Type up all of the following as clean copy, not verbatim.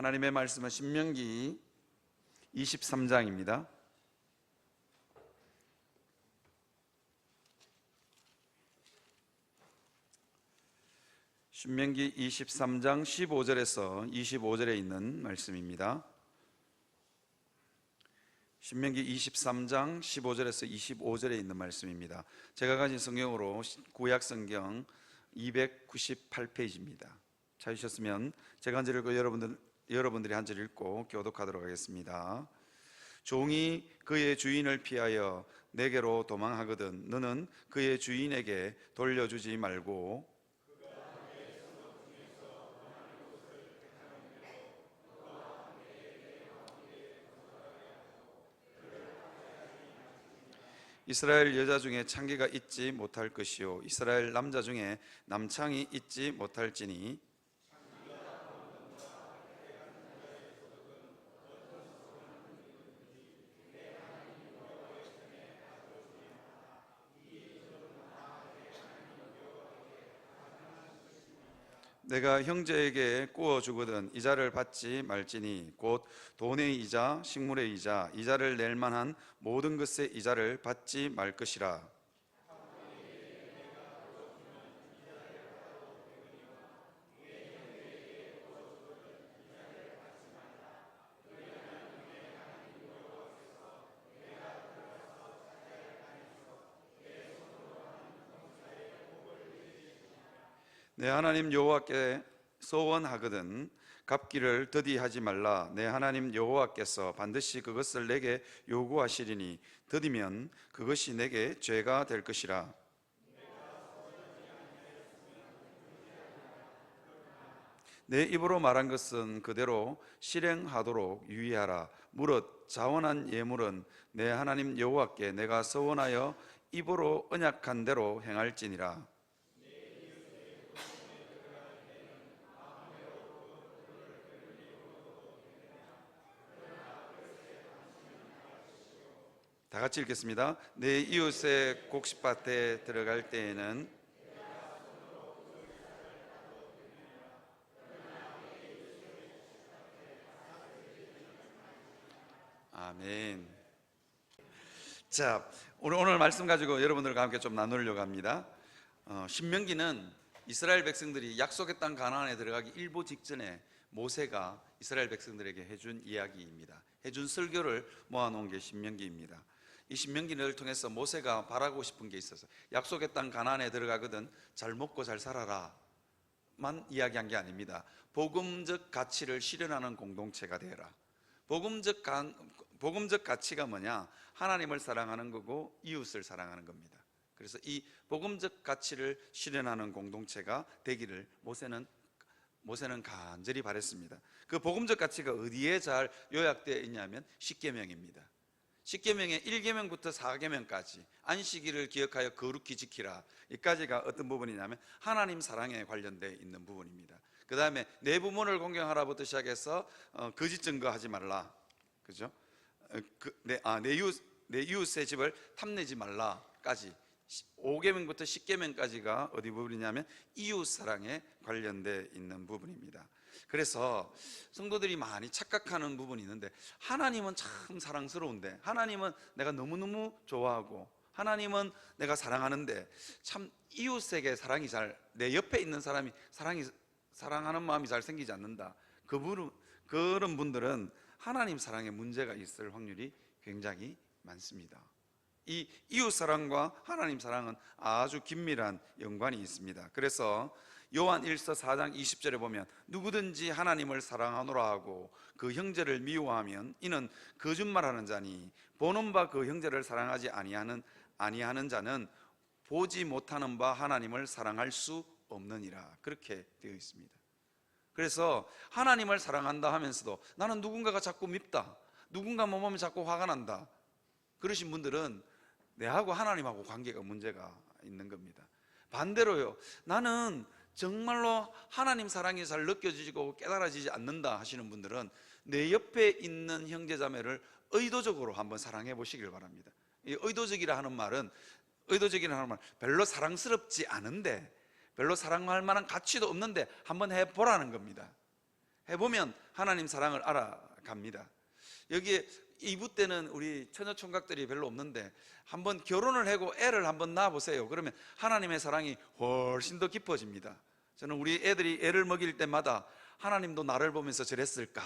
하나님의 말씀은 신명기 23장입니다. 신명기 23장 15절에서 25절에 있는 말씀입니다. 신명기 23장 15절에서 25절에 있는 말씀입니다. 제가 가진 성경으로 구약 성경 298페이지입니다. 찾으셨으면 제가 한 절 읽고 여러분들이 한 절 읽고 교독하도록 하겠습니다. 종이 그의 주인을 피하여 내게로 도망하거든 너는 그의 주인에게 돌려주지 말고 이스라엘 여자 중에 창기가 있지 못할 것이요 이스라엘 남자 중에 남창이 있지 못할지니 내가 형제에게 구워 주거든 이자를 받지 말지니 곧 돈의 이자 식물의 이자 이자를 낼 만한 모든 것의 이자를 받지 말 것이라. 내 하나님 여호와께 소원하거든 갚기를 더디하지 말라. 내 하나님 여호와께서 반드시 그것을 내게 요구하시리니 더디면 그것이 내게 죄가 될 것이라. 내 입으로 말한 것은 그대로 실행하도록 유의하라. 무릇 자원한 예물은 내 하나님 여호와께 내가 서원하여 입으로 언약한 대로 행할지니라. 다 같이 읽겠습니다. 내 이웃의 곡식밭에 들어갈 때에는 아멘. 자, 오늘 말씀 가지고 여러분들과 함께 좀 나누려고 합니다. 신명기는 이스라엘 백성들이 약속의 땅 가나안에 들어가기 일보 직전에 모세가 이스라엘 백성들에게 해준 이야기입니다. 해준 설교를 모아놓은 게 신명기입니다. 이 신명기를 통해서 모세가 바라고 싶은 게 있어서 약속의 땅 가나안에 들어가거든 잘 먹고 잘 살아라 만 이야기한 게 아닙니다. 복음적 가치를 실현하는 공동체가 되어라. 복음적 가치가 뭐냐? 하나님을 사랑하는 거고 이웃을 사랑하는 겁니다. 그래서 이 복음적 가치를 실현하는 공동체가 되기를 모세는 간절히 바랬습니다. 그 복음적 가치가 어디에 잘 요약되어 있냐면 십계명입니다. 십계명의 1계명부터 4계명까지 안식일을 기억하여 거룩히 지키라, 이까지가 어떤 부분이냐면 하나님 사랑에 관련되어 있는 부분입니다. 그 다음에 내 부모를 공경하라부터 시작해서 거짓 증거하지 말라, 그죠? 내 이웃의 집을 탐내지 말라까지 5계명부터 10계명까지가 어디 부분이냐면 이웃 사랑에 관련되어 있는 부분입니다. 그래서 성도들이 많이 착각하는 부분이 있는데, 하나님은 참 사랑스러운데, 하나님은 내가 너무너무 좋아하고, 하나님은 내가 사랑하는데 참 이웃에게 사랑이 내 옆에 있는 사람이 사랑하는 마음이 잘 생기지 않는다. 그런 분들은 하나님 사랑에 문제가 있을 확률이 굉장히 많습니다. 이 이웃 사랑과 하나님 사랑은 아주 긴밀한 연관이 있습니다. 그래서 요한 1서 4장 20절에 보면 누구든지 하나님을 사랑하노라 하고 그 형제를 미워하면 이는 거짓말하는 자니 보는 바 그 형제를 사랑하지 아니하는 자는 보지 못하는 바 하나님을 사랑할 수 없느니라, 그렇게 되어 있습니다. 그래서 하나님을 사랑한다 하면서도 나는 누군가가 자꾸 밉다, 누군가 뭐 보면 자꾸 화가 난다, 그러신 분들은 내하고 하나님하고 관계가 문제가 있는 겁니다. 반대로요, 나는 정말로 하나님 사랑이 잘 느껴지고 깨달아지지 않는다 하시는 분들은 내 옆에 있는 형제자매를 의도적으로 한번 사랑해 보시길 바랍니다. 이 의도적이라 하는 말은 별로 사랑스럽지 않은데, 별로 사랑할 만한 가치도 없는데 한번 해보라는 겁니다. 해보면 하나님 사랑을 알아갑니다. 여기에 2부 때는 우리 처녀 총각들이 별로 없는데 한번 결혼을 하고 애를 한번 낳아보세요. 그러면 하나님의 사랑이 훨씬 더 깊어집니다. 저는 우리 애들이 애를 먹일 때마다 하나님도 나를 보면서 저랬을까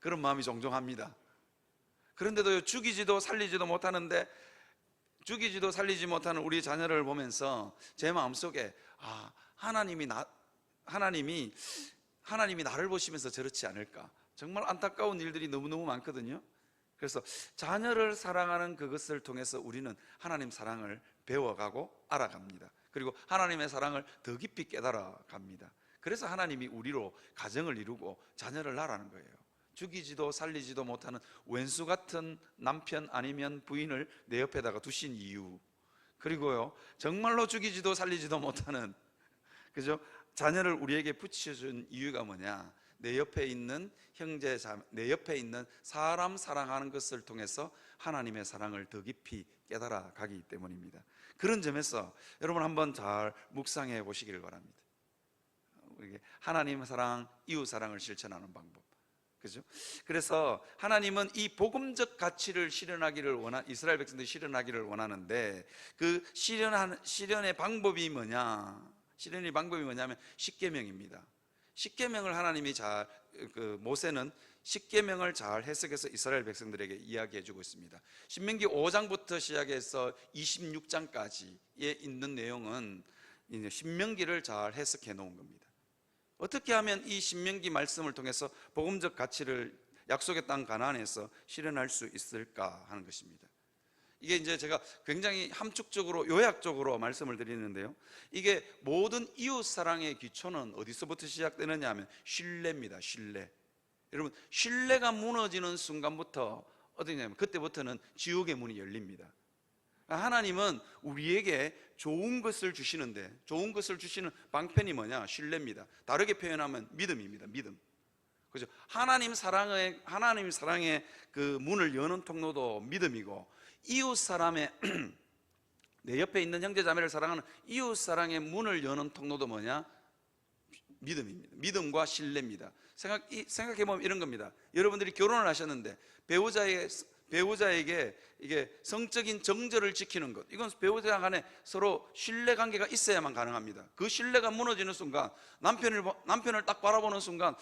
그런 마음이 종종 합니다. 그런데도 죽이지도 살리지도 못하는데, 죽이지도 살리지 못하는 우리 자녀를 보면서 제 마음속에 하나님이 나를 보시면서 저렇지 않을까, 정말 안타까운 일들이 너무너무 많거든요. 그래서 자녀를 사랑하는 그것을 통해서 우리는 하나님 사랑을 배워가고 알아갑니다. 그리고 하나님의 사랑을 더 깊이 깨달아갑니다. 그래서 하나님이 우리로 가정을 이루고 자녀를 낳으라는 거예요. 죽이지도 살리지도 못하는 왼수 같은 남편 아니면 부인을 내 옆에다가 두신 이유, 그리고요 정말로 죽이지도 살리지도 못하는, 그죠? 자녀를 우리에게 붙여준 이유가 뭐냐? 내 옆에 있는 형제, 내 옆에 있는 사람 사랑하는 것을 통해서 하나님의 사랑을 더 깊이 깨달아 가기 때문입니다. 그런 점에서 여러분 한번 잘 묵상해 보시기를 바랍니다. 하나님 사랑, 이웃 사랑을 실천하는 방법, 그죠? 그래서 하나님은 이 복음적 가치를 실현하기를 이스라엘 백성들이 실현하기를 원하는데, 그 실현의 방법이 뭐냐면 십계명입니다. 십계명을 하나님이 모세는 십계명을 잘 해석해서 이스라엘 백성들에게 이야기해 주고 있습니다. 신명기 5장부터 시작해서 26장까지에 있는 내용은 이제 신명기를 잘 해석해 놓은 겁니다. 어떻게 하면 이 신명기 말씀을 통해서 복음적 가치를 약속의 땅 가나안에서 실현할 수 있을까 하는 것입니다. 이게 이제 제가 굉장히 함축적으로 요약적으로 말씀을 드리는데요, 이게 모든 이웃 사랑의 기초는 어디서부터 시작되느냐 하면 신뢰입니다. 신뢰. 여러분, 신뢰가 무너지는 순간부터 어디냐면 그때부터는 지옥의 문이 열립니다. 하나님은 우리에게 좋은 것을 주시는데, 좋은 것을 주시는 방편이 뭐냐? 신뢰입니다. 다르게 표현하면 믿음입니다. 믿음. 그죠? 하나님 사랑의 그 문을 여는 통로도 믿음이고, 이웃 사람의 내 옆에 있는 형제 자매를 사랑하는 이웃 사랑의 문을 여는 통로도 뭐냐? 믿음입니다. 믿음과 신뢰입니다. 생각해 보면 이런 겁니다. 여러분들이 결혼을 하셨는데 배우자에게 이게 성적인 정절을 지키는 것, 이건 배우자 간에 서로 신뢰 관계가 있어야만 가능합니다. 그 신뢰가 무너지는 순간, 남편을 딱 바라보는 순간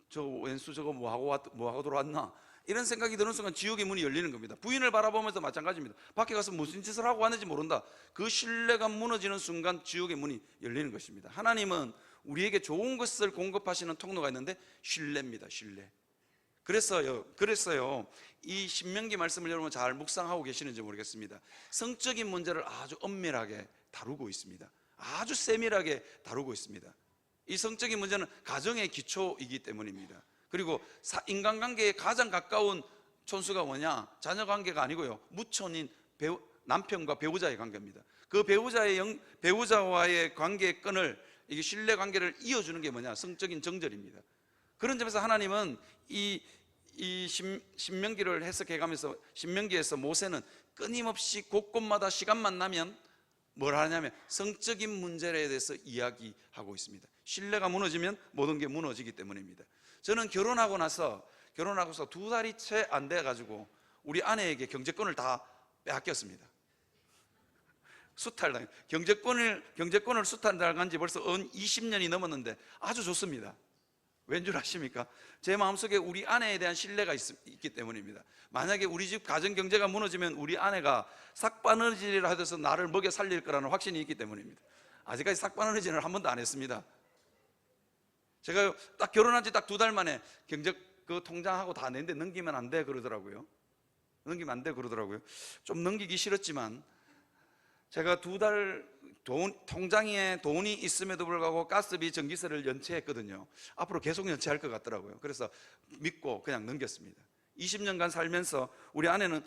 저 왼수 저거 뭐 하고 들어왔나, 이런 생각이 드는 순간 지옥의 문이 열리는 겁니다. 부인을 바라보면서 마찬가지입니다. 밖에 가서 무슨 짓을 하고 왔는지 모른다. 그 신뢰가 무너지는 순간 지옥의 문이 열리는 것입니다. 하나님은 우리에게 좋은 것을 공급하시는 통로가 있는데 신뢰입니다. 신뢰. 그래서요 이 신명기 말씀을 여러분 잘 묵상하고 계시는지 모르겠습니다. 성적인 문제를 아주 엄밀하게 다루고 있습니다. 아주 세밀하게 다루고 있습니다. 이 성적인 문제는 가정의 기초이기 때문입니다. 그리고 인간관계에 가장 가까운 촌수가 뭐냐? 자녀관계가 아니고요, 무촌인 남편과 배우자의 관계입니다. 그 배우자와의 관계의 끈을, 이게 신뢰관계를 이어주는 게 뭐냐? 성적인 정절입니다. 그런 점에서 하나님은 이 신명기를 해석해가면서 신명기에서 모세는 끊임없이 곳곳마다 시간만 나면 뭘 하냐면 성적인 문제에 대해서 이야기하고 있습니다. 신뢰가 무너지면 모든 게 무너지기 때문입니다. 저는 결혼하고 나서 2달이 채 안 돼가지고 우리 아내에게 경제권을 다 빼앗겼습니다. 수탈당, 경제권을 수탈당한 지 벌써 20년이 넘었는데 아주 좋습니다. 왠 줄 아십니까? 제 마음속에 우리 아내에 대한 신뢰가 있기 때문입니다. 만약에 우리 집 가정 경제가 무너지면 우리 아내가 삭바느질이라 해서 나를 먹여 살릴 거라는 확신이 있기 때문입니다. 아직까지 삭바느질을 한 번도 안 했습니다. 제가 딱 결혼한 지 딱 2달 만에 그 통장하고 다 낸데 넘기면 안 돼 그러더라고요. 좀 넘기기 싫었지만 제가 2달 통장에 돈이 있음에도 불구하고 가스비, 전기세를 연체했거든요. 앞으로 계속 연체할 것 같더라고요. 그래서 믿고 그냥 넘겼습니다. 20년간 살면서 우리 아내는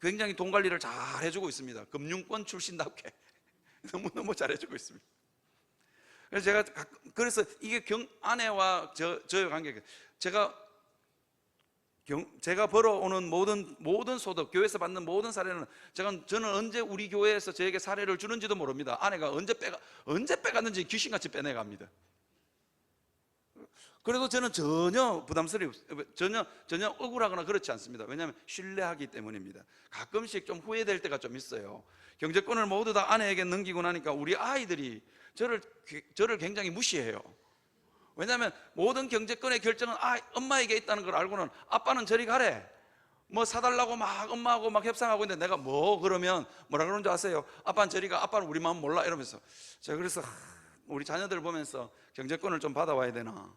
굉장히 돈 관리를 잘 해주고 있습니다. 금융권 출신답게 너무너무 잘해주고 있습니다. 그래서 이게 아내와 저의 관계, 제가 벌어오는 모든 소득, 교회에서 받는 모든 사례는 저는 언제 우리 교회에서 저에게 사례를 주는지도 모릅니다. 아내가 언제 빼갔는지 귀신같이 빼내갑니다. 그래도 저는 전혀 전혀 억울하거나 그렇지 않습니다. 왜냐하면 신뢰하기 때문입니다. 가끔씩 좀 후회될 때가 좀 있어요. 경제권을 모두 다 아내에게 넘기고 나니까 우리 아이들이 저를 굉장히 무시해요. 왜냐하면 모든 경제권의 결정은 엄마에게 있다는 걸 알고는 아빠는 저리 가래, 뭐 사달라고 막 엄마하고 막 협상하고 있는데 내가 그러면 뭐라 그러는 줄 아세요? 아빠는 저리 가, 아빠는 우리 마음 몰라, 이러면서. 제가 그래서 우리 자녀들 보면서 경제권을 좀 받아와야 되나,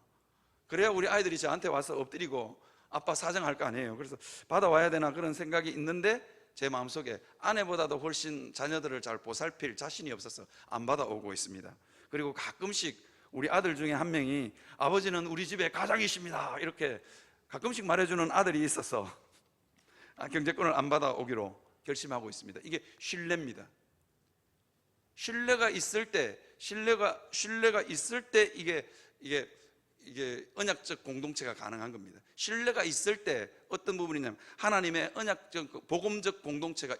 그래야 우리 아이들이 저한테 와서 엎드리고 아빠 사정할 거 아니에요. 그래서 받아와야 되나 그런 생각이 있는데 제 마음속에 아내보다도 훨씬 자녀들을 잘 보살필 자신이 없어서 안 받아오고 있습니다. 그리고 가끔씩 우리 아들 중에 한 명이 아버지는 우리 집의 가장이십니다 이렇게 가끔씩 말해주는 아들이 있어서 경제권을 안 받아오기로 결심하고 있습니다. 이게 신뢰입니다. 신뢰가 있을 때 이게 언약적 공동체가 가능한 겁니다. 신뢰가 있을 때 어떤 부분이냐면 하나님의 언약적 복음적 공동체가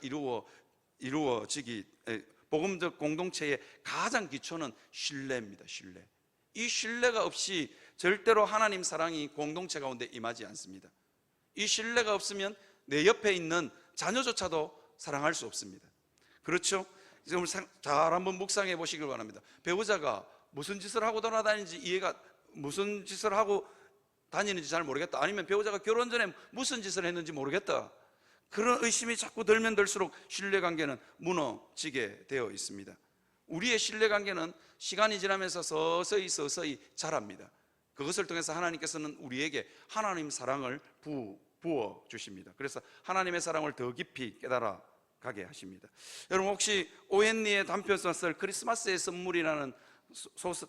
이루어지기, 복음적 공동체의 가장 기초는 신뢰입니다. 신뢰. 이 신뢰가 없이 절대로 하나님 사랑이 공동체 가운데 임하지 않습니다. 이 신뢰가 없으면 내 옆에 있는 자녀조차도 사랑할 수 없습니다. 그렇죠? 지금 잘 한번 묵상해 보시길 바랍니다. 배우자가 무슨 짓을 하고 돌아다니는지 무슨 짓을 하고 다니는지 잘 모르겠다, 아니면 배우자가 결혼 전에 무슨 짓을 했는지 모르겠다, 그런 의심이 자꾸 들면 들수록 신뢰관계는 무너지게 되어 있습니다. 우리의 신뢰관계는 시간이 지나면서 서서히 자랍니다. 그것을 통해서 하나님께서는 우리에게 하나님 사랑을 부어주십니다. 그래서 하나님의 사랑을 더 깊이 깨달아 가게 하십니다. 여러분 혹시 오헨리의 단편소설 크리스마스의 선물이라는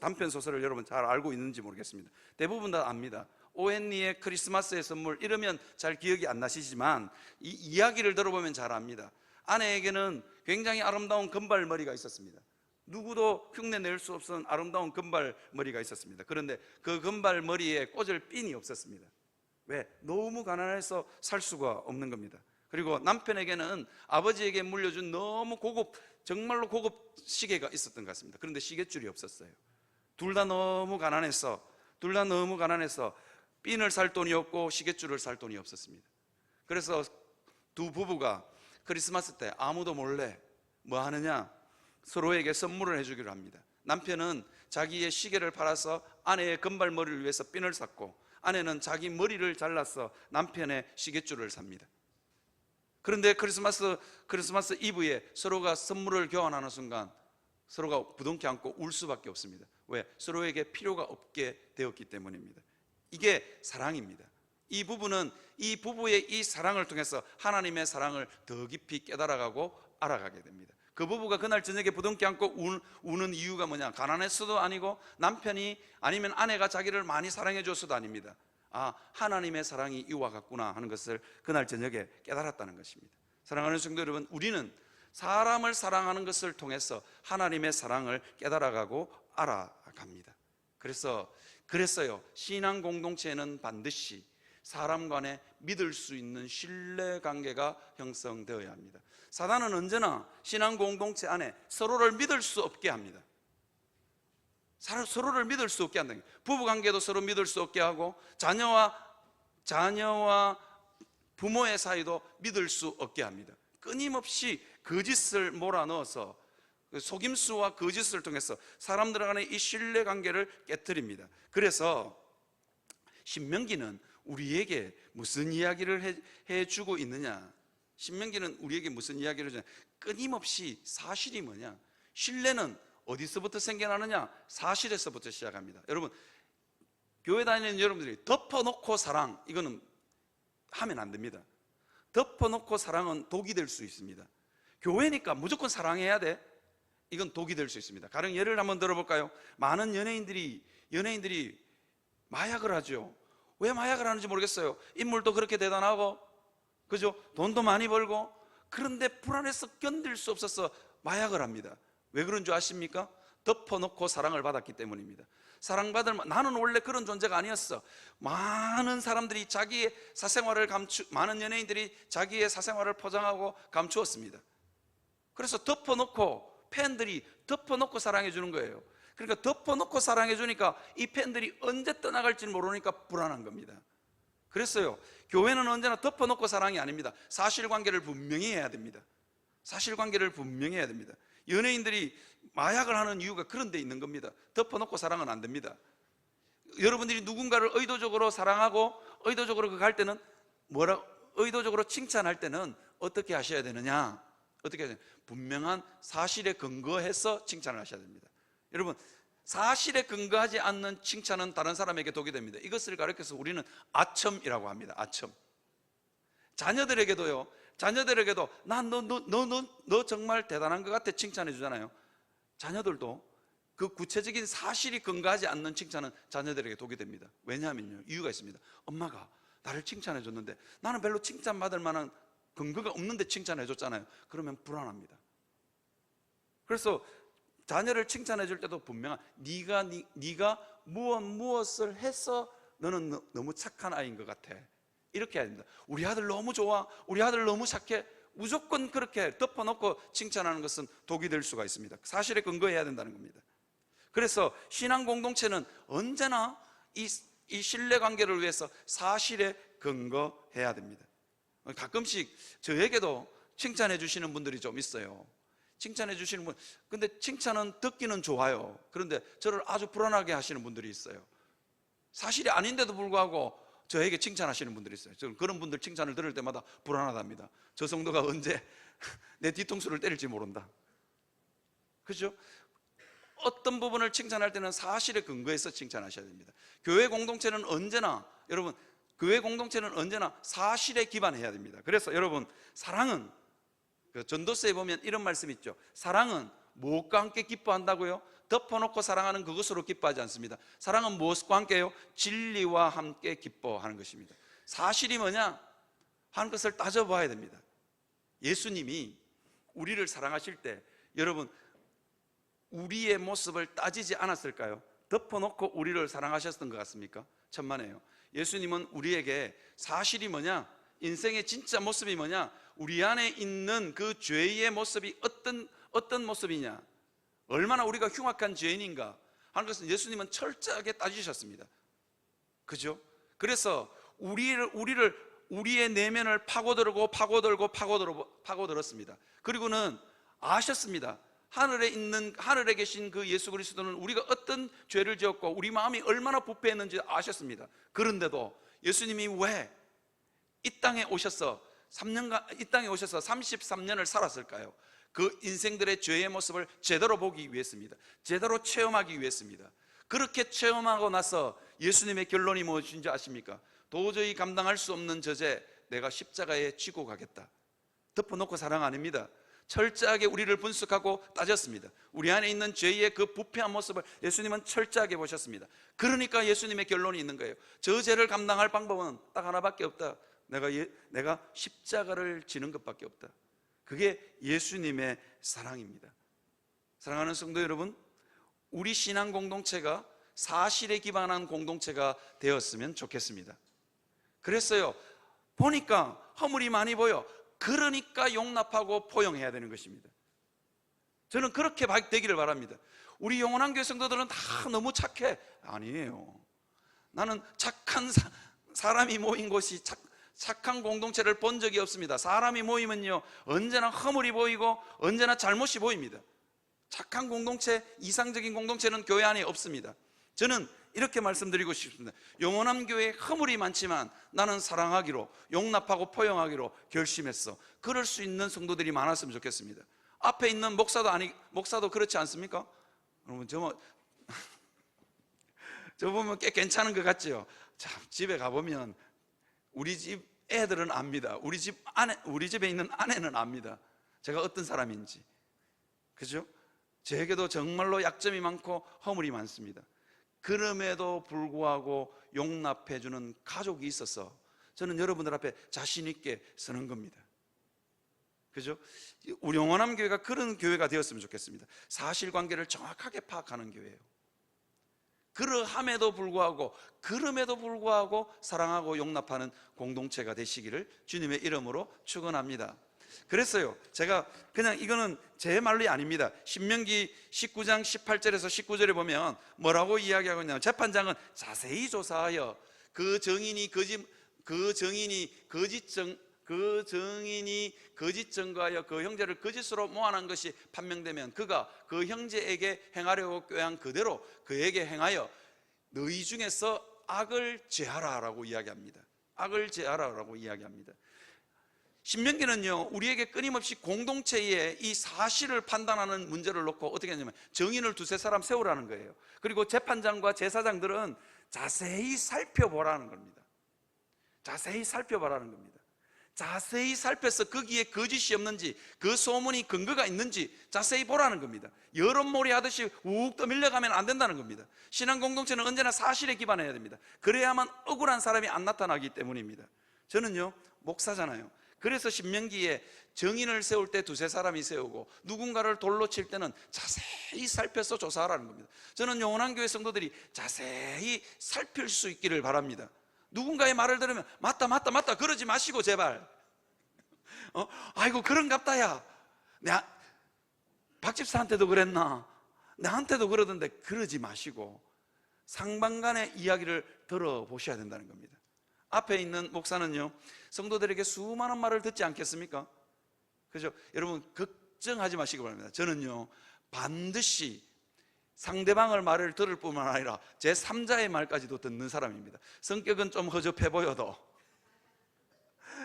단편소설을 여러분 잘 알고 있는지 모르겠습니다. 대부분 다 압니다. 오헨리의 크리스마스의 선물, 이러면 잘 기억이 안 나시지만 이 이야기를 들어보면 잘 압니다. 아내에게는 굉장히 아름다운 금발머리가 있었습니다. 누구도 흉내 낼 수 없는 아름다운 금발머리가 있었습니다. 그런데 그 금발머리에 꽂을 핀이 없었습니다. 왜? 너무 가난해서 살 수가 없는 겁니다. 그리고 남편에게는 아버지에게 물려준 정말로 고급 시계가 있었던 것 같습니다. 그런데 시계줄이 없었어요. 둘 다 너무 가난해서 핀을 살 돈이 없고 시계줄을 살 돈이 없었습니다. 그래서 두 부부가 크리스마스 때 아무도 몰래 뭐 하느냐, 서로에게 선물을 해주기로 합니다. 남편은 자기의 시계를 팔아서 아내의 금발머리를 위해서 핀을 샀고, 아내는 자기 머리를 잘라서 남편의 시계줄을 삽니다. 그런데 크리스마스 이브에 서로가 선물을 교환하는 순간 서로가 부둥켜 안고 울 수밖에 없습니다. 왜? 서로에게 필요가 없게 되었기 때문입니다. 이게 사랑입니다. 이 부부는 이 부부의 이 사랑을 통해서 하나님의 사랑을 더 깊이 깨달아가고 알아가게 됩니다. 그 부부가 그날 저녁에 부둥켜 안고 우는 이유가 뭐냐? 가난해서도 아니고 남편이 아니면 아내가 자기를 많이 사랑해 줬어도 아닙니다. 하나님의 사랑이 이와 같구나 하는 것을 그날 저녁에 깨달았다는 것입니다. 사랑하는 성도 여러분, 우리는 사람을 사랑하는 것을 통해서 하나님의 사랑을 깨달아가고 알아갑니다. 그랬어요. 신앙 공동체에는 반드시 사람 간에 믿을 수 있는 신뢰관계가 형성되어야 합니다. 사단은 언제나 신앙 공동체 안에 서로를 믿을 수 없게 합니다. 서로를 믿을 수 없게 한다. 부부관계도 서로 믿을 수 없게 하고, 자녀와 부모의 사이도 믿을 수 없게 합니다. 끊임없이 거짓을 몰아넣어서 속임수와 거짓을 통해서 사람들 간의 이 신뢰관계를 깨트립니다. 그래서 신명기는 우리에게 무슨 이야기를 해주고 있느냐? 신명기는 우리에게 무슨 이야기를 해주냐? 끊임없이 사실이 뭐냐? 신뢰는 어디서부터 생겨나느냐? 사실에서부터 시작합니다. 여러분, 교회 다니는 여러분들이 덮어놓고 사랑, 이거는 하면 안 됩니다. 덮어놓고 사랑은 독이 될 수 있습니다. 교회니까 무조건 사랑해야 돼, 이건 독이 될 수 있습니다. 가령 예를 한번 들어볼까요? 많은 연예인들이 마약을 하죠. 왜 마약을 하는지 모르겠어요. 인물도 그렇게 대단하고, 그죠? 돈도 많이 벌고, 그런데 불안해서 견딜 수 없어서 마약을 합니다. 왜 그런 줄 아십니까? 덮어놓고 사랑을 받았기 때문입니다. 나는 원래 그런 존재가 아니었어. 많은 사람들이 자기의 사생활을 많은 연예인들이 자기의 사생활을 포장하고 감추었습니다. 그래서 팬들이 덮어놓고 사랑해 주는 거예요. 그러니까 덮어놓고 사랑해 주니까 이 팬들이 언제 떠나갈지 모르니까 불안한 겁니다. 그랬어요. 교회는 언제나 덮어놓고 사랑이 아닙니다. 사실관계를 분명히 해야 됩니다. 사실관계를 분명히 해야 됩니다. 연예인들이 마약을 하는 이유가 그런 데 있는 겁니다. 덮어놓고 사랑은 안 됩니다. 여러분들이 누군가를 의도적으로 사랑하고 의도적으로 그 갈 때는 의도적으로 칭찬할 때는 어떻게 하셔야 되느냐? 어떻게 해야 되느냐? 분명한 사실에 근거해서 칭찬을 하셔야 됩니다. 여러분, 사실에 근거하지 않는 칭찬은 다른 사람에게 독이 됩니다. 이것을 가르쳐서 우리는 아첨이라고 합니다. 아첨. 자녀들에게도 너 정말 대단한 것 같아 칭찬해 주잖아요. 자녀들도 그 구체적인 사실이 근거하지 않는 칭찬은 자녀들에게 독이 됩니다. 왜냐하면요, 이유가 있습니다. 엄마가 나를 칭찬해 줬는데 나는 별로 칭찬받을 만한 근거가 없는데 칭찬해 줬잖아요. 그러면 불안합니다. 그래서 자녀를 칭찬해 줄 때도 분명한 네가 무엇을 해서 너는 너무 착한 아이인 것 같아, 이렇게 해야 됩니다. 우리 아들 너무 좋아, 우리 아들 너무 착해, 무조건 그렇게 덮어놓고 칭찬하는 것은 독이 될 수가 있습니다. 사실에 근거해야 된다는 겁니다. 그래서 신앙 공동체는 언제나 이 신뢰관계를 위해서 사실에 근거해야 됩니다. 가끔씩 저에게도 칭찬해 주시는 분들이 좀 있어요. 칭찬해 주시는 분, 근데 칭찬은 듣기는 좋아요. 그런데 저를 아주 불안하게 하시는 분들이 있어요. 사실이 아닌데도 불구하고 저에게 칭찬하시는 분들이 있어요. 저는 그런 분들 칭찬을 들을 때마다 불안하답니다. 저 성도가 언제 내 뒤통수를 때릴지 모른다. 그렇죠? 어떤 부분을 칭찬할 때는 사실에 근거해서 칭찬하셔야 됩니다. 교회 공동체는 언제나, 여러분, 교회 공동체는 언제나 사실에 기반해야 됩니다. 그래서 여러분, 사랑은, 전도서에 보면 이런 말씀이 있죠. 사랑은 무엇과 함께 기뻐한다고요? 덮어놓고 사랑하는 그것으로 기뻐하지 않습니다. 사랑은 무엇과 함께요? 진리와 함께 기뻐하는 것입니다. 사실이 뭐냐 하는 것을 따져봐야 됩니다. 예수님이 우리를 사랑하실 때 여러분, 우리의 모습을 따지지 않았을까요? 덮어놓고 우리를 사랑하셨던 것 같습니까? 천만에요. 예수님은 우리에게 사실이 뭐냐, 인생의 진짜 모습이 뭐냐, 우리 안에 있는 그 죄의 모습이 어떤 모습이냐, 얼마나 우리가 흉악한 죄인인가 하는 것은 예수님은 철저하게 따지셨습니다. 그죠? 그래서 우리의 내면을 파고들었습니다. 그리고는 아셨습니다. 하늘에 계신 그 예수 그리스도는 우리가 어떤 죄를 지었고 우리 마음이 얼마나 부패했는지 아셨습니다. 그런데도 예수님이 왜 이 땅에 오셔서 33년을 살았을까요? 그 인생들의 죄의 모습을 제대로 보기 위해서입니다. 제대로 체험하기 위해서입니다. 그렇게 체험하고 나서 예수님의 결론이 무엇인지 아십니까? 도저히 감당할 수 없는 저 죄 내가 십자가에 지고 가겠다. 덮어놓고 사랑 아닙니다. 철저하게 우리를 분석하고 따졌습니다. 우리 안에 있는 죄의 그 부패한 모습을 예수님은 철저하게 보셨습니다. 그러니까 예수님의 결론이 있는 거예요. 저 죄를 감당할 방법은 딱 하나밖에 없다. 내가 십자가를 지는 것밖에 없다. 그게 예수님의 사랑입니다. 사랑하는 성도 여러분, 우리 신앙 공동체가 사실에 기반한 공동체가 되었으면 좋겠습니다. 그랬어요. 보니까 허물이 많이 보여. 그러니까 용납하고 포용해야 되는 것입니다. 저는 그렇게 되기를 바랍니다. 우리 영원한 교회 성도들은 다 너무 착해. 아니에요. 나는 착한 사람이 모인 곳이 착한 공동체를 본 적이 없습니다. 사람이 모이면요, 언제나 허물이 보이고 언제나 잘못이 보입니다. 착한 공동체, 이상적인 공동체는 교회 안에 없습니다. 저는 이렇게 말씀드리고 싶습니다. 영원한 교회에 허물이 많지만 나는 사랑하기로, 용납하고 포용하기로 결심했어. 그럴 수 있는 성도들이 많았으면 좋겠습니다. 앞에 있는 목사도 그렇지 않습니까? 여러분, 저 보면 꽤 괜찮은 것 같죠? 자, 집에 가보면 우리 집 애들은 압니다. 우리 집에 있는 아내는 압니다. 제가 어떤 사람인지. 그죠? 제게도 정말로 약점이 많고 허물이 많습니다. 그럼에도 불구하고 용납해주는 가족이 있어서 저는 여러분들 앞에 자신 있게 서는 겁니다. 그죠? 우리 영원한 교회가 그런 교회가 되었으면 좋겠습니다. 사실관계를 정확하게 파악하는 교회예요. 그럼에도 불구하고 사랑하고 용납하는 공동체가 되시기를 주님의 이름으로 축원합니다. 그랬어요. 제가 그냥 이거는 제 말이 아닙니다. 신명기 19장 18절에서 19절에 보면 뭐라고 이야기하고 있냐면, 재판장은 자세히 조사하여 그 증인이 거짓 증거하여 그 형제를 거짓으로 모함한 것이 판명되면 그가 그 형제에게 행하려고 꾀한 그대로 그에게 행하여 너희 중에서 악을 제하라라고 이야기합니다. 악을 제하라라고 이야기합니다. 신명기는요, 우리에게 끊임없이 공동체의 이 사실을 판단하는 문제를 놓고 어떻게 하냐면 증인을 두세 사람 세우라는 거예요. 그리고 재판장과 제사장들은 자세히 살펴보라는 겁니다. 자세히 살펴보라는 겁니다. 자세히 살펴서 거기에 거짓이 없는지, 그 소문이 근거가 있는지 자세히 보라는 겁니다. 여론몰이 하듯이 욱 떠밀려가면 안 된다는 겁니다. 신앙 공동체는 언제나 사실에 기반해야 됩니다. 그래야만 억울한 사람이 안 나타나기 때문입니다. 저는요, 목사잖아요. 그래서 신명기에 증인을 세울 때 두세 사람이 세우고 누군가를 돌로 칠 때는 자세히 살펴서 조사하라는 겁니다. 저는 영원한 교회 성도들이 자세히 살필 수 있기를 바랍니다. 누군가의 말을 들으면 맞다 그러지 마시고 제발 아이고 그런갑다 야 내가 박집사한테도 그랬나 나한테도 그러던데 그러지 마시고 상방간의 이야기를 들어보셔야 된다는 겁니다. 앞에 있는 목사는요, 성도들에게 수많은 말을 듣지 않겠습니까? 그죠? 여러분 걱정하지 마시기 바랍니다. 저는요, 반드시 상대방의 말을 들을 뿐만 아니라 제3자의 말까지도 듣는 사람입니다. 성격은 좀 허접해 보여도,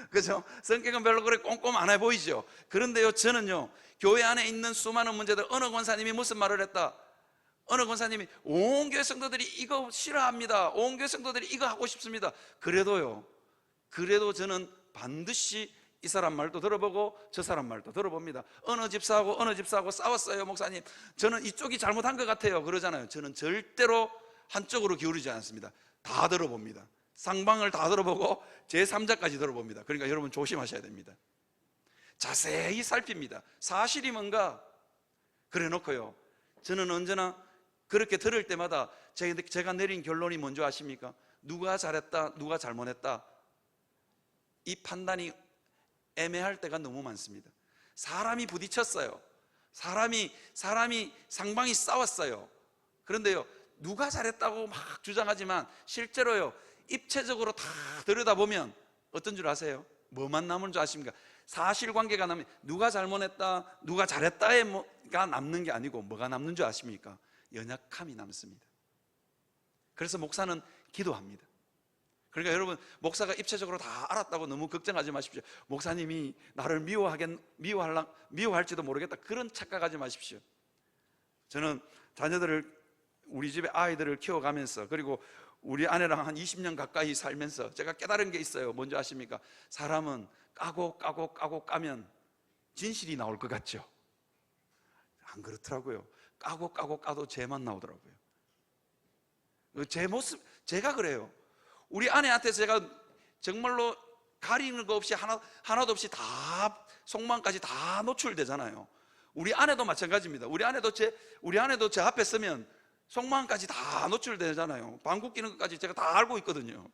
그죠? 성격은 별로 그렇게 꼼꼼 안 해 보이죠? 그런데요, 저는요, 교회 안에 있는 수많은 문제들, 어느 권사님이 무슨 말을 했다, 어느 권사님이 온 교회 성도들이 이거 싫어합니다, 온 교회 성도들이 이거 하고 싶습니다. 그래도 저는 반드시 이 사람 말도 들어보고 저 사람 말도 들어봅니다. 어느 집사하고 싸웠어요 목사님, 저는 이쪽이 잘못한 것 같아요 그러잖아요. 저는 절대로 한쪽으로 기울이지 않습니다. 다 들어봅니다. 상방을 다 들어보고 제3자까지 들어봅니다. 그러니까 여러분 조심하셔야 됩니다. 자세히 살핍니다. 사실이 뭔가 그래 놓고요, 저는 언제나 그렇게 들을 때마다 제가 내린 결론이 뭔지 아십니까? 누가 잘했다 누가 잘못했다 이 판단이 애매할 때가 너무 많습니다. 사람이 부딪혔어요. 사람이 상방이 싸웠어요. 그런데요, 누가 잘했다고 막 주장하지만 실제로요, 입체적으로 다 들여다보면 어떤 줄 아세요? 뭐만 남은 줄 아십니까? 사실관계가 남는, 누가 잘못했다 누가 잘했다가 남는 게 아니고 뭐가 남는 줄 아십니까? 연약함이 남습니다. 그래서 목사는 기도합니다. 그러니까 여러분, 목사가 입체적으로 다 알았다고 너무 걱정하지 마십시오. 목사님이 나를 미워할지도 모르겠다 그런 착각하지 마십시오. 저는 우리 집에 아이들을 키워가면서, 그리고 우리 아내랑 한 20년 가까이 살면서 제가 깨달은 게 있어요. 뭔지 아십니까? 사람은 까고 까면 진실이 나올 것 같죠? 안 그렇더라고요. 까고 까도 죄만 나오더라고요. 제 모습, 제가 그래요. 우리 아내한테 제가 정말로 가리는 거 없이 하나도 없이 다 속마음까지 다 노출되잖아요. 우리 아내도 마찬가지입니다. 우리 아내도 제 앞에 서면 속마음까지 다 노출되잖아요. 방귀 뀌는 것까지 제가 다 알고 있거든요.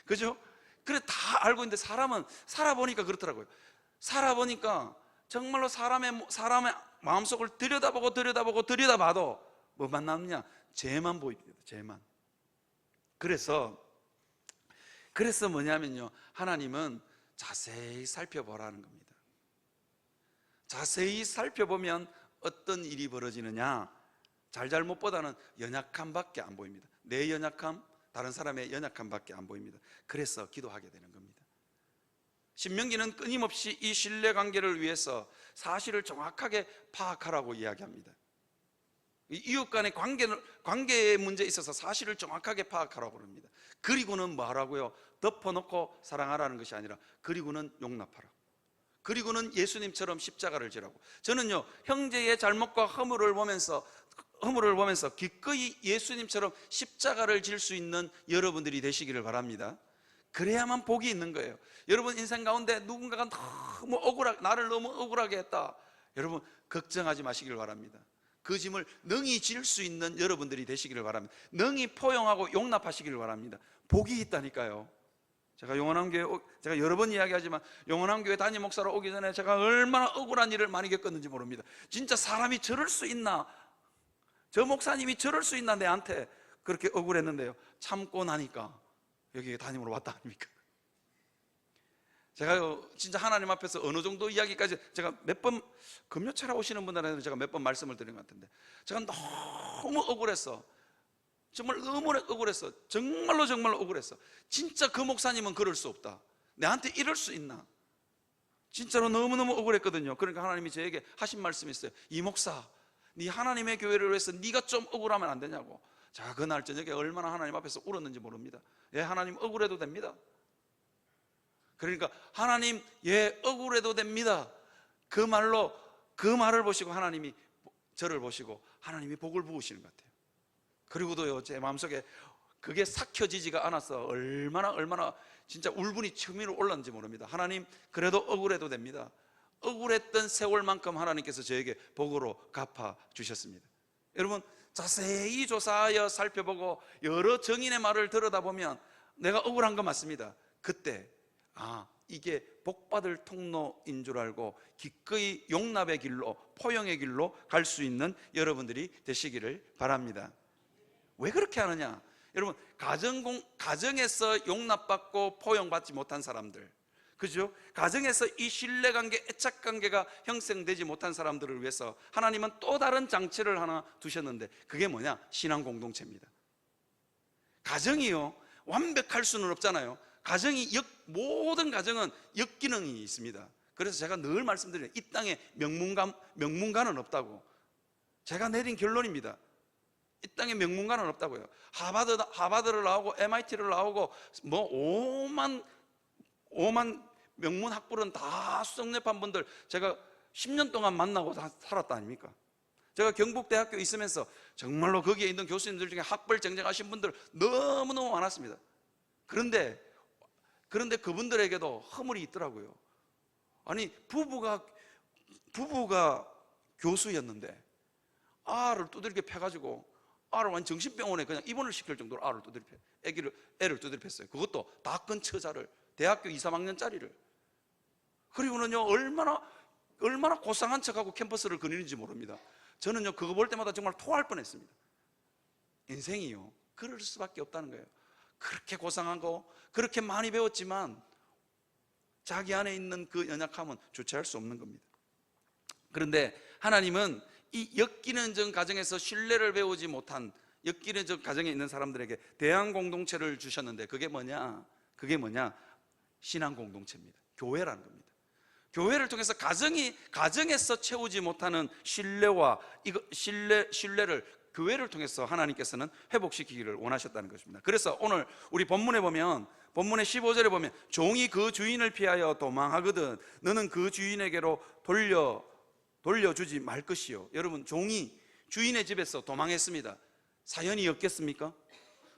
그죠? 그래 다 알고 있는데 사람은 살아보니까 그렇더라고요. 살아보니까 정말로 사람의 마음속을 들여다봐도 뭐만 남냐? 죄만 보입니다. 죄만. 그래서 뭐냐면요, 하나님은 자세히 살펴보라는 겁니다. 자세히 살펴보면 어떤 일이 벌어지느냐? 잘못보다는 연약함밖에 안 보입니다. 내 연약함, 다른 사람의 연약함밖에 안 보입니다. 그래서 기도하게 되는 겁니다. 신명기는 끊임없이 이 신뢰관계를 위해서 사실을 정확하게 파악하라고 이야기합니다. 이웃 간의 관계의 문제에 있어서 사실을 정확하게 파악하라고 합니다. 그리고는 뭐 하라고요? 덮어놓고 사랑하라는 것이 아니라 그리고는 용납하라. 그리고는 예수님처럼 십자가를 지라고. 저는요, 형제의 잘못과 허물을 보면서 기꺼이 예수님처럼 십자가를 질 수 있는 여러분들이 되시기를 바랍니다. 그래야만 복이 있는 거예요. 여러분 인생 가운데 누군가가 나를 너무 억울하게 했다, 여러분 걱정하지 마시길 바랍니다. 그 짐을 능히 질 수 있는 여러분들이 되시기를 바랍니다. 능히 포용하고 용납하시기를 바랍니다. 복이 있다니까요. 제가 제가 여러 번 이야기하지만 영원한 교회 담임 목사로 오기 전에 제가 얼마나 억울한 일을 많이 겪었는지 모릅니다. 진짜 사람이 저럴 수 있나, 저 목사님이 저럴 수 있나 내한테, 그렇게 억울했는데요, 참고 나니까 여기 담임으로 왔다 아닙니까? 제가 진짜 하나님 앞에서 어느 정도 이야기까지, 제가 몇 번 금요철에 오시는 분들한테 제가 몇 번 말씀을 드린 것 같은데, 제가 너무 억울했어. 정말 너무 억울했어. 정말로 억울했어. 진짜 그 목사님은 그럴 수 없다, 내한테 이럴 수 있나, 진짜로 너무너무 억울했거든요. 그러니까 하나님이 저에게 하신 말씀이 있어요. 이 목사, 네 하나님의 교회를 위해서 네가 좀 억울하면 안 되냐고. 자, 그날 저녁에 얼마나 하나님 앞에서 울었는지 모릅니다. 예, 하나님 억울해도 됩니다. 그러니까 하나님, 예, 억울해도 됩니다, 그 말을 보시고 하나님이 저를 보시고 하나님이 복을 부으시는 것 같아요. 그리고도요, 제 마음속에 그게 삭혀지지가 않아서 얼마나 진짜 울분이 치밀어 올랐는지 모릅니다. 하나님, 그래도 억울해도 됩니다. 억울했던 세월만큼 하나님께서 저에게 복으로 갚아 주셨습니다. 여러분, 자세히 조사하여 살펴보고 여러 정인의 말을 들여다보면 내가 억울한 거 맞습니다. 그때 이게 복받을 통로인 줄 알고 기꺼이 용납의 길로, 포용의 길로 갈 수 있는 여러분들이 되시기를 바랍니다. 왜 그렇게 하느냐? 여러분, 가정에서 용납받고 포용받지 못한 사람들, 그죠? 가정에서 이 신뢰관계, 애착관계가 형성되지 못한 사람들을 위해서 하나님은 또 다른 장치를 하나 두셨는데, 그게 뭐냐? 신앙 공동체입니다. 가정이요, 완벽할 수는 없잖아요. 모든 가정은 역기능이 있습니다. 그래서 제가 늘 말씀드려요. 이 땅에 명문가는 없다고. 제가 내린 결론입니다. 이 땅에 명문가는 없다고요. 하버드를 나오고 MIT를 나오고 뭐 5만 명문 학부는 다 수석랩한 분들 제가 10년 동안 만나고 다 살았다 아닙니까? 제가 경북대학교 있으면서 정말로 거기에 있는 교수님들 중에 학벌 정정하신 분들 너무너무 많았습니다. 그런데 그분들에게도 허물이 있더라고요. 아니, 부부가 교수였는데 알을 두들겨 패가지고 알을 완전 정신병원에 그냥 입원을 시킬 정도로 알을 애를 두들겨 팼어요. 그것도 다 큰 처자를, 대학교 2, 3학년짜리를. 그리고는요, 얼마나 고상한 척하고 캠퍼스를 거니는지 모릅니다. 저는요, 그거 볼 때마다 정말 토할 뻔했습니다. 인생이요, 그럴 수밖에 없다는 거예요. 그렇게 고상하고 그렇게 많이 배웠지만 자기 안에 있는 그 연약함은 주체할 수 없는 겁니다. 그런데 하나님은 이 엮이는 전 가정에서 신뢰를 배우지 못한 엮이는 전 가정에 있는 사람들에게 대안 공동체를 주셨는데, 그게 뭐냐? 신앙 공동체입니다. 교회라는 겁니다. 교회를 통해서 가정에서 채우지 못하는 신뢰를 교회를 통해서 하나님께서는 회복시키기를 원하셨다는 것입니다. 그래서 오늘 우리 본문에 보면, 본문의 15절에 보면 종이 그 주인을 피하여 도망하거든 너는 그 주인에게로 돌려주지 말 것이요. 여러분, 종이 주인의 집에서 도망했습니다. 사연이 없겠습니까?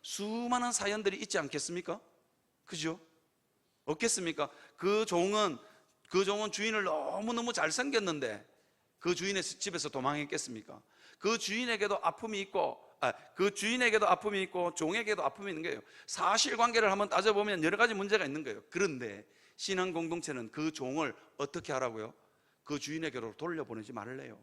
수많은 사연들이 있지 않겠습니까? 그죠? 없겠습니까? 그 종은 주인을 너무너무 잘생겼는데 그 주인의 집에서 도망했겠습니까? 그 주인에게도 아픔이 있고 종에게도 아픔이 있는 거예요. 사실관계를 한번 따져보면 여러 가지 문제가 있는 거예요. 그런데 신앙 공동체는 그 종을 어떻게 하라고요? 그 주인에게로 돌려보내지 말래요.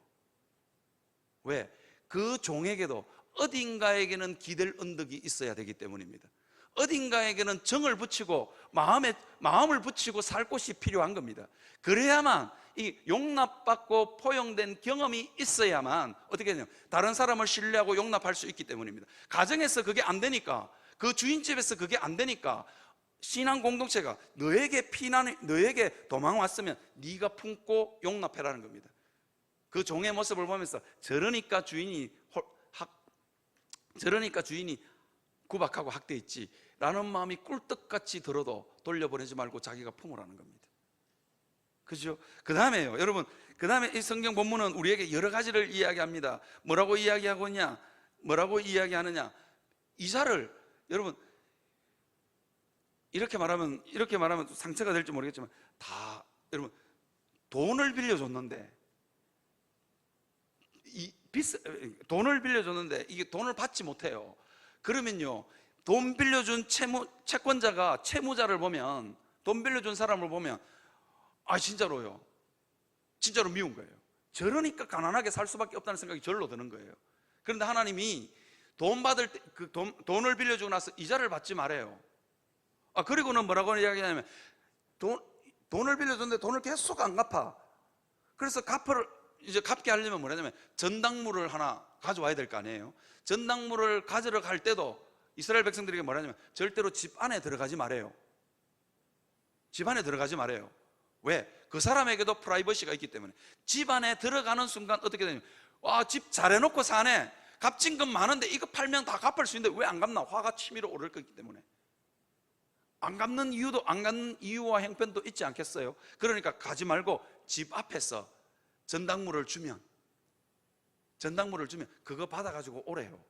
왜? 그 종에게도 어딘가에게는 기댈 언덕이 있어야 되기 때문입니다. 어딘가에게는 정을 붙이고 마음을 붙이고 살 곳이 필요한 겁니다. 그래야만 이 용납받고 포용된 경험이 있어야만 어떻게 되냐, 다른 사람을 신뢰하고 용납할 수 있기 때문입니다. 가정에서 그게 안 되니까, 그 주인집에서 그게 안 되니까 신앙 공동체가 너에게 도망 왔으면 네가 품고 용납해라는 겁니다. 그 종의 모습을 보면서 저러니까 주인이 구박하고 학대했지 라는 마음이 꿀떡같이 들어도 돌려보내지 말고 자기가 품으라는 겁니다. 그죠? 그 다음에요, 여러분, 그 다음에 이 성경 본문은 우리에게 여러 가지를 이야기합니다. 뭐라고 이야기하느냐? 이사를, 여러분, 이렇게 말하면 상처가 될지 모르겠지만 여러분, 돈을 빌려줬는데 이게 돈을 받지 못해요. 그러면요, 돈 빌려준 채권자가 채무자를 보면, 돈 빌려준 사람을 보면 진짜로요, 진짜로 미운 거예요. 저러니까 가난하게 살 수밖에 없다는 생각이 절로 드는 거예요. 그런데 하나님이 돈 받을 때 돈을 빌려주고 나서 이자를 받지 말아요. 그리고는 뭐라고 이야기하냐면 돈을 빌려줬는데 돈을 계속 안 갚아. 그래서 갚게 하려면 뭐냐면 전당물을 하나 가져와야 될 거 아니에요. 전당물을 가지러 갈 때도 이스라엘 백성들에게 뭐라냐면 절대로 집 안에 들어가지 말아요. 집 안에 들어가지 말아요. 왜? 그 사람에게도 프라이버시가 있기 때문에. 집 안에 들어가는 순간 어떻게 되냐면 집 잘해놓고 사네, 값진 건 많은데 이거 팔면 다 갚을 수 있는데 왜 안 갚나? 화가 치밀어 오를 거기 때문에. 안 갚는 이유와 형편도 있지 않겠어요? 그러니까 가지 말고 집 앞에서 전당물을 주면 그거 받아가지고 오래요.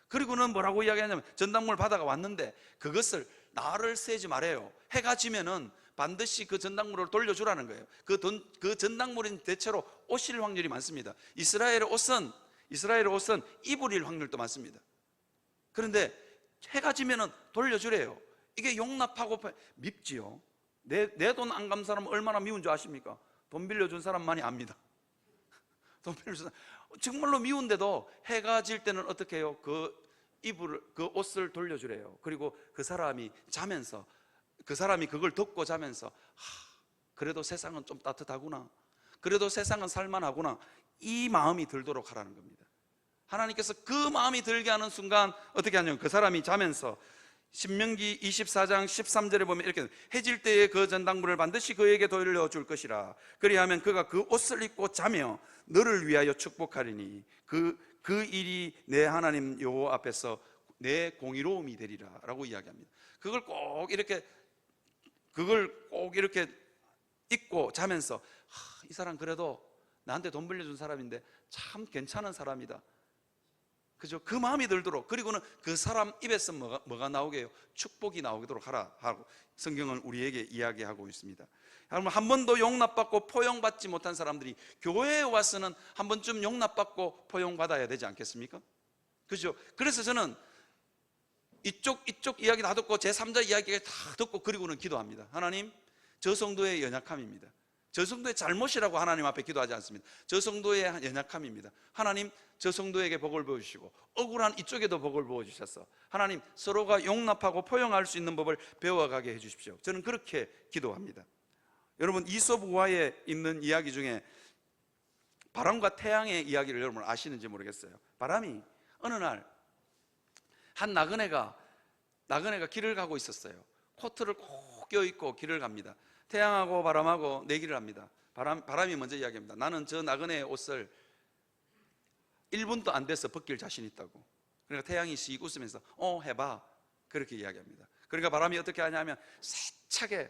그리고는 뭐라고 이야기하냐면 전당물 받아가 왔는데 그것을 날을 세지 말아요. 해가 지면은 반드시 그 전당물을 돌려주라는 거예요. 그 전당물은 대체로 옷일 확률이 많습니다. 이스라엘의 옷은 이불일 확률도 많습니다. 그런데 해가 지면은 돌려주래요. 이게 용납하고 밉지요. 내 돈 안 갚는 사람은 얼마나 미운 줄 아십니까? 돈 빌려준 사람만이 압니다. 돈 빌려준 사람 정말로 미운데도 해가 질 때는 어떻게 해요? 그 옷을 돌려주래요. 그리고 그 사람이 자면서, 그 사람이 그걸 덮고 자면서 그래도 세상은 좀 따뜻하구나, 그래도 세상은 살만하구나, 이 마음이 들도록 하라는 겁니다. 하나님께서 그 마음이 들게 하는 순간 어떻게 하냐면 그 사람이 자면서 신명기 24장 13절에 보면 이렇게 해질 때에 그 전당물을 반드시 그에게 돌려줄 것이라. 그리하면 그가 그 옷을 입고 자며 너를 위하여 축복하리니 그 일이 내 하나님 여호와 앞에서 내 공의로움이 되리라 라고 이야기합니다. 그걸 꼭 이렇게 입고 자면서 이 사람 그래도 나한테 돈 빌려준 사람인데 참 괜찮은 사람이다, 그죠? 그 마음이 들도록. 그리고는 그 사람 입에서 뭐가 나오게 해요? 축복이 나오도록 하라 하고 성경은 우리에게 이야기하고 있습니다. 여러분, 한 번도 용납받고 포용받지 못한 사람들이 교회에 와서는 한 번쯤 용납받고 포용받아야 되지 않겠습니까? 그죠? 그래서 저는 이쪽 이야기 다 듣고 제3자 이야기를 다 듣고 그리고는 기도합니다. 하나님, 저 성도의 연약함입니다. 저 성도의 잘못이라고 하나님 앞에 기도하지 않습니다. 저 성도의 연약함입니다. 하나님, 저 성도에게 복을 부어주시고 억울한 이쪽에도 복을 부어주셔서 하나님, 서로가 용납하고 포용할 수 있는 법을 배워가게 해주십시오. 저는 그렇게 기도합니다. 여러분, 이솝 우화에 있는 이야기 중에 바람과 태양의 이야기를 여러분 아시는지 모르겠어요. 바람이 어느 날 한 나그네가 길을 가고 있었어요. 코트를 꼭 껴입고 길을 갑니다. 태양하고 바람하고 내기를 합니다. 바람이 먼저 이야기합니다. 나는 저 나그네의 옷을 1분도 안 돼서 벗길 자신 있다고. 그러니까 태양이 씩 웃으면서 해봐, 그렇게 이야기합니다. 그러니까 바람이 어떻게 하냐면 세차게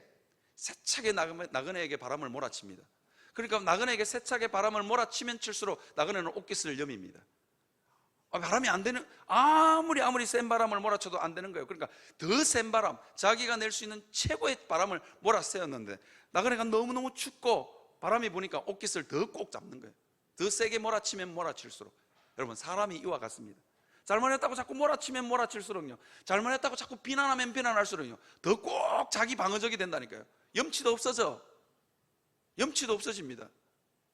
나그네에게 바람을 몰아칩니다. 그러니까 나그네에게 세차게 바람을 몰아치면 칠수록 나그네는 옷깃을 여밉니다. 바람이 안 되는, 아무리 센 바람을 몰아쳐도 안 되는 거예요. 그러니까 더 센 바람, 자기가 낼 수 있는 최고의 바람을 몰아세웠는데 나그네가 너무너무 춥고 바람이 부니까 옷깃을 더 꼭 잡는 거예요. 더 세게 몰아치면 몰아칠수록. 여러분, 사람이 이와 같습니다. 잘못했다고 자꾸 몰아치면 몰아칠수록요, 잘못했다고 자꾸 비난하면 비난할수록요, 더 꼭 자기 방어적이 된다니까요. 염치도 없어집니다.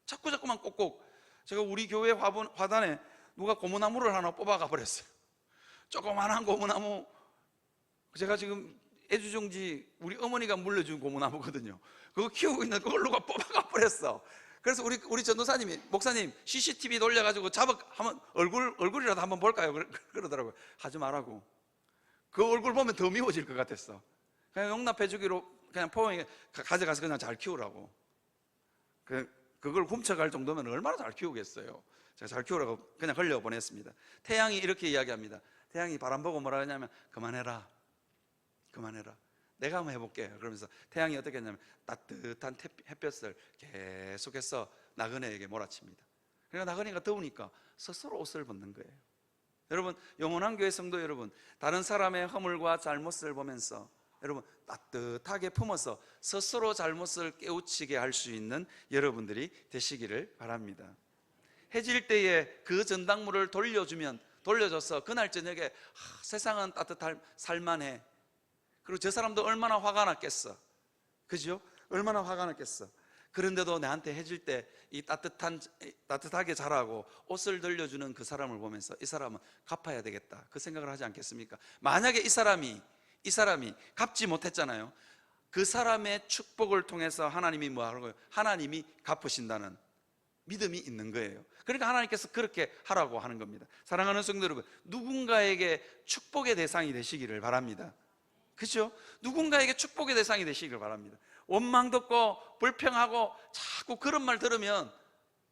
자꾸만 꼭꼭. 제가 우리 교회 화단에 누가 고무나무를 하나 뽑아가 버렸어요. 조그만한 고무나무. 제가 지금 애주정지 우리 어머니가 물려준 고무나무거든요. 그거 키우고 있는 그걸 누가 뽑아가 버렸어. 그래서 우리 전도사님이, 목사님 CCTV 돌려가지고 한번 얼굴이라도 한번 볼까요? 그러더라고요. 하지 말라고. 그 얼굴 보면 더 미워질 것 같았어. 그냥 용납해주기로 그냥 포용해 가져가서 그냥 잘 키우라고. 그걸 훔쳐갈 정도면 얼마나 잘 키우겠어요. 제가 잘 키우라고 그냥 흘려보냈습니다. 태양이 이렇게 이야기합니다. 태양이 바람 보고 뭐라 하냐면 그만해라. 내가 한번 해볼게. 그러면서 태양이 어떻게 했냐면 따뜻한 햇볕을 계속해서 나그네에게 몰아칩니다. 그러니까 나그네가 더우니까 스스로 옷을 벗는 거예요. 여러분, 영원한 교회 성도 여러분, 다른 사람의 허물과 잘못을 보면서 여러분 따뜻하게 품어서 스스로 잘못을 깨우치게 할 수 있는 여러분들이 되시기를 바랍니다. 해질 때에 그 전당물을 돌려주면 돌려줘서 그날 저녁에 세상은 따뜻할 살만해. 그리고 저 사람도 얼마나 화가 났겠어. 그죠? 얼마나 화가 났겠어. 그런데도 나한테 해줄 때 이 따뜻하게 자라고 옷을 돌려주는 그 사람을 보면서 이 사람은 갚아야 되겠다, 그 생각을 하지 않겠습니까? 만약에 이 사람이 갚지 못했잖아요. 그 사람의 축복을 통해서 하나님이 뭐 하는 거예요? 하나님이 갚으신다는 믿음이 있는 거예요. 그러니까 하나님께서 그렇게 하라고 하는 겁니다. 사랑하는 성도 여러분, 누군가에게 축복의 대상이 되시기를 바랍니다. 그렇죠? 누군가에게 축복의 대상이 되시기를 바랍니다. 원망 듣고 불평하고 자꾸 그런 말 들으면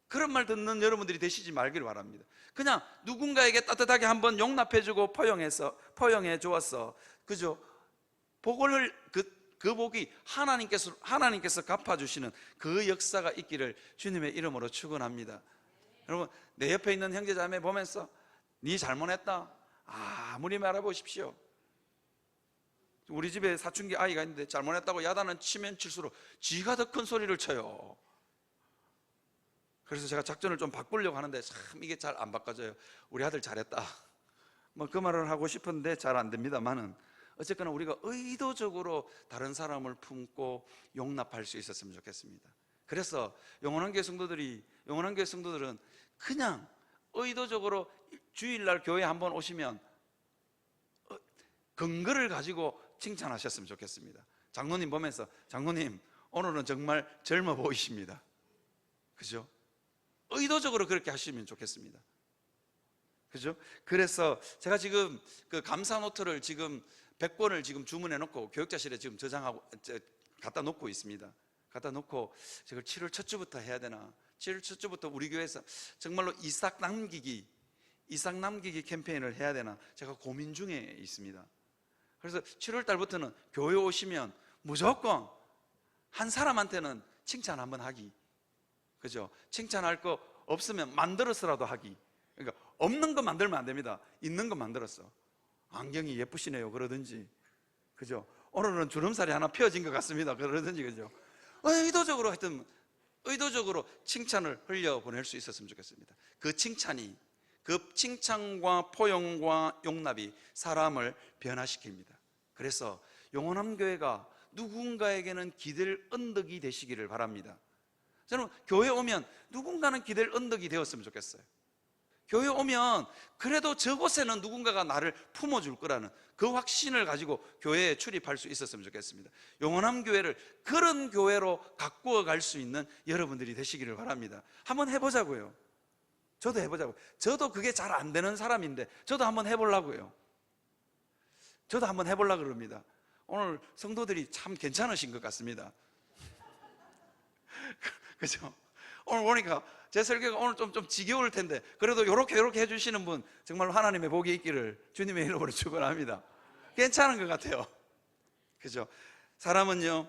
그런 말 듣는 여러분들이 되시지 말기를 바랍니다. 그냥 누군가에게 따뜻하게 한번 용납해주고 포용해 주었어. 그죠? 복을 그 복이 하나님께서 갚아주시는 그 역사가 있기를 주님의 이름으로 축원합니다. 여러분, 내 옆에 있는 형제자매 보면서 네 잘못했다 아무리 말해보십시오. 우리 집에 사춘기 아이가 있는데 잘못했다고 야단은 치면 칠수록 지가 더 큰 소리를 쳐요. 그래서 제가 작전을 좀 바꾸려고 하는데 참 이게 잘 안 바꿔져요. 우리 아들 잘했다 뭐 그 말을 하고 싶은데 잘 안 됩니다만은, 어쨌거나 우리가 의도적으로 다른 사람을 품고 용납할 수 있었으면 좋겠습니다. 그래서 영원한 교회 성도들은 그냥 의도적으로 주일날 교회 한번 오시면 근거를 가지고 칭찬하셨으면 좋겠습니다. 장로님 보면서 장로님 오늘은 정말 젊어 보이십니다. 그죠? 의도적으로 그렇게 하시면 좋겠습니다. 그죠? 그래서 제가 지금 그 감사 노트를 지금 100권을 지금 주문해 놓고 교육자실에 지금 저장하고 갖다 놓고 있습니다. 갖다 놓고 저걸 7월 첫 주부터 해야 되나, 7월 첫 주부터 우리 교회에서 정말로 이삭 남기기 캠페인을 해야 되나 제가 고민 중에 있습니다. 그래서 7월 달부터는 교회 오시면 무조건 한 사람한테는 칭찬 한번 하기. 그죠? 칭찬할 거 없으면 만들어서라도 하기. 그러니까 없는 거 만들면 안 됩니다. 있는 거 만들었어. 안경이 예쁘시네요 그러든지, 그죠? 오늘은 주름살이 하나 펴진 것 같습니다 그러든지, 그죠? 의도적으로 하여튼 의도적으로 칭찬을 흘려보낼 수 있었으면 좋겠습니다. 그 칭찬과 포용과 용납이 사람을 변화시킵니다. 그래서 영원한 교회가 누군가에게는 기댈 언덕이 되시기를 바랍니다. 저는 교회 오면 누군가는 기댈 언덕이 되었으면 좋겠어요. 교회 오면 그래도 저곳에는 누군가가 나를 품어줄 거라는 그 확신을 가지고 교회에 출입할 수 있었으면 좋겠습니다. 영원한 교회를 그런 교회로 가꾸어 갈 수 있는 여러분들이 되시기를 바랍니다. 한번 해보자고요. 저도 해보자고. 저도 그게 잘 안 되는 사람인데 저도 한번 해보려고요. 저도 한번 해보려고 그럽니다. 오늘 성도들이 참 괜찮으신 것 같습니다. 그죠? 오늘 보니까 제 설교가 오늘 좀 지겨울 텐데 그래도 이렇게 해주시는 분 정말 하나님의 복이 있기를 주님의 이름으로 축원합니다. 괜찮은 것 같아요. 그죠? 사람은요,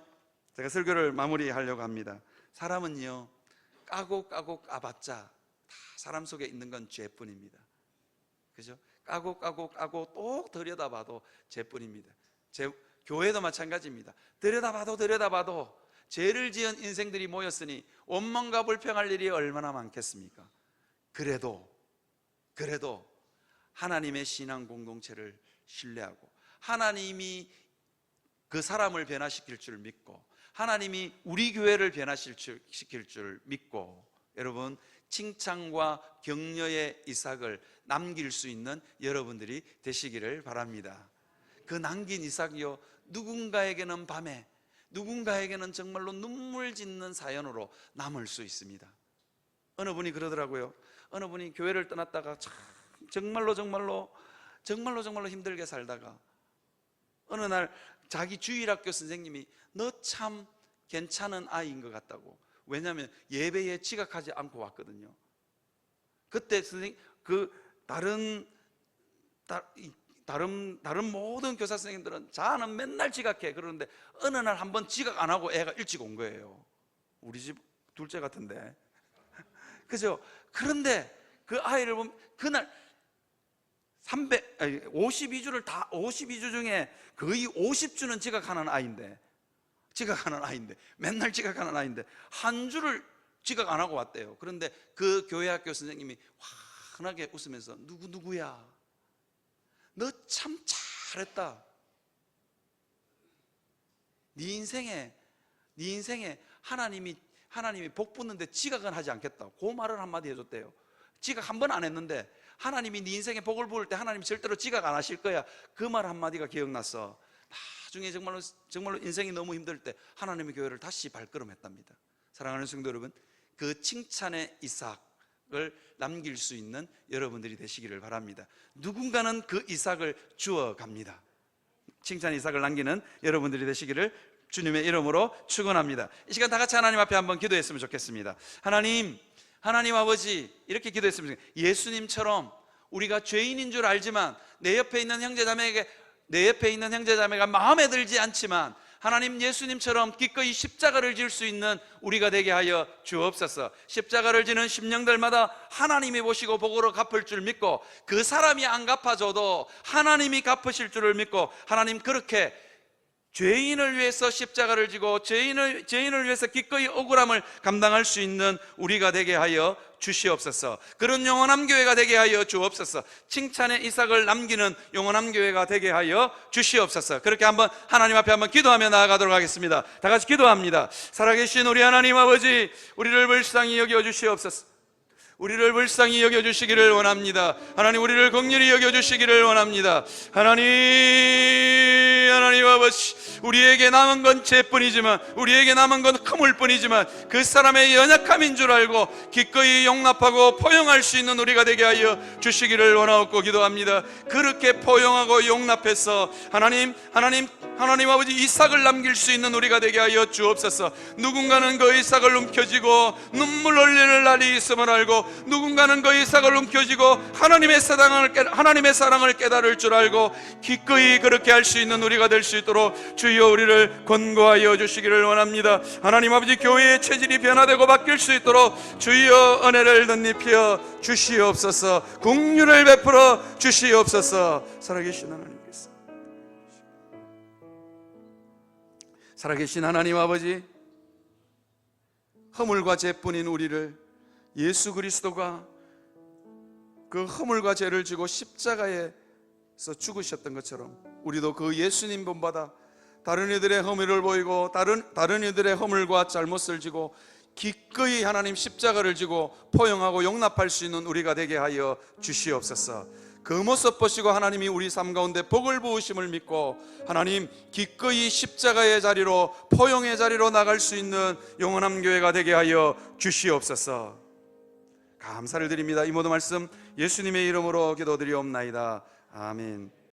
제가 설교를 마무리하려고 합니다. 사람은요, 까고 까봤자 다 사람 속에 있는 건 죄뿐입니다. 그죠? 까고 또 들여다봐도 죄뿐입니다. 교회도 마찬가지입니다. 들여다봐도 죄를 지은 인생들이 모였으니 원망과 불평할 일이 얼마나 많겠습니까? 그래도 하나님의 신앙 공동체를 신뢰하고 하나님이 그 사람을 변화시킬 줄 믿고 하나님이 우리 교회를 변화시킬 줄 믿고, 여러분 칭찬과 격려의 이삭을 남길 수 있는 여러분들이 되시기를 바랍니다. 그 남긴 이삭이요, 누군가에게는 밤에, 누군가에게는 정말로 눈물 짓는 사연으로 남을 수 있습니다. 어느 분이 그러더라고요. 어느 분이 교회를 떠났다가 정말로 힘들게 살다가 어느 날 자기 주일학교 선생님이 너 참 괜찮은 아이인 것 같다고. 왜냐하면 예배에 지각하지 않고 왔거든요. 그때 선생님 다른 모든 교사 선생님들은 자는 맨날 지각해. 그러는데 어느 날 한번 지각 안 하고 애가 일찍 온 거예요. 우리 집 둘째 같은데. 그죠? 그런데 그 아이를 보면 그날 52주 중에 거의 50주는 지각하는 아이인데 맨날 지각하는 아이인데 한 주를 지각 안 하고 왔대요. 그런데 그 교회 학교 선생님이 환하게 웃으면서 누구야? 너 참 잘했다. 네 인생에 하나님이 복 붙는데 지각은 하지 않겠다. 그 말을 한마디 해줬대요. 지각 한 번 안 했는데 하나님이 네 인생에 복을 부을 때 하나님이 절대로 지각 안 하실 거야. 그 말 한마디가 기억났어. 나중에 정말로 인생이 너무 힘들 때 하나님의 교회를 다시 발걸음했답니다. 사랑하는 성도 여러분, 그 칭찬의 이삭을 남길 수 있는 여러분들이 되시기를 바랍니다. 누군가는 그 이삭을 주어갑니다. 칭찬의 이삭을 남기는 여러분들이 되시기를 주님의 이름으로 축원합니다. 이 시간 다 같이 하나님 앞에 한번 기도했으면 좋겠습니다. 하나님 아버지, 이렇게 기도했으면 좋겠습니다. 예수님처럼 우리가 죄인인 줄 알지만 내 옆에 있는 형제자매가 마음에 들지 않지만 하나님 예수님처럼 기꺼이 십자가를 질 수 있는 우리가 되게 하여 주옵소서. 십자가를 지는 심령들마다 하나님이 보시고 복으로 갚을 줄 믿고, 그 사람이 안 갚아줘도 하나님이 갚으실 줄을 믿고, 하나님 그렇게 죄인을 위해서 십자가를 지고 죄인을 위해서 기꺼이 억울함을 감당할 수 있는 우리가 되게 하여 주시옵소서. 그런 영원한 교회가 되게 하여 주옵소서. 칭찬의 이삭을 남기는 영원한 교회가 되게 하여 주시옵소서. 그렇게 한번 하나님 앞에 한번 기도하며 나아가도록 하겠습니다. 다 같이 기도합니다. 살아계신 우리 하나님 아버지, 우리를 불쌍히 여겨 주시옵소서. 우리를 불쌍히 여겨주시기를 원합니다. 하나님, 우리를 긍휼히 여겨주시기를 원합니다. 하나님 아버지, 우리에게 남은 건 죄뿐이지만, 우리에게 남은 건 허물뿐이지만 그 사람의 연약함인 줄 알고 기꺼이 용납하고 포용할 수 있는 우리가 되게 하여 주시기를 원하옵고 기도합니다. 그렇게 포용하고 용납해서 하나님 아버지, 이삭을 남길 수 있는 우리가 되게 하여 주옵소서. 누군가는 그 이삭을 움켜쥐고 눈물 흘리는 날이 있음을 알고, 누군가는 그 이삭을 움켜쥐고 하나님의 사랑을 깨달을 줄 알고 기꺼이 그렇게 할 수 있는 우리가 될 수 있도록 주여 우리를 권고하여 주시기를 원합니다. 하나님 아버지, 교회의 체질이 변화되고 바뀔 수 있도록 주여 은혜를 덧입혀 주시옵소서. 긍휼을 베풀어 주시옵소서. 살아계신 하나님께서, 살아계신 하나님 아버지, 허물과 죄뿐인 우리를 예수 그리스도가 그 허물과 죄를 지고 십자가에서 죽으셨던 것처럼 우리도 그 예수님 본받아 다른 이들의 허물을 보이고 다른 이들의 허물과 잘못을 지고 기꺼이 하나님 십자가를 지고 포용하고 용납할 수 있는 우리가 되게 하여 주시옵소서. 그 모습 보시고 하나님이 우리 삶 가운데 복을 부으심을 믿고 하나님 기꺼이 십자가의 자리로, 포용의 자리로 나갈 수 있는 영원한 교회가 되게 하여 주시옵소서. 감사를 드립니다. 이 모든 말씀 예수님의 이름으로 기도드리옵나이다. 아멘.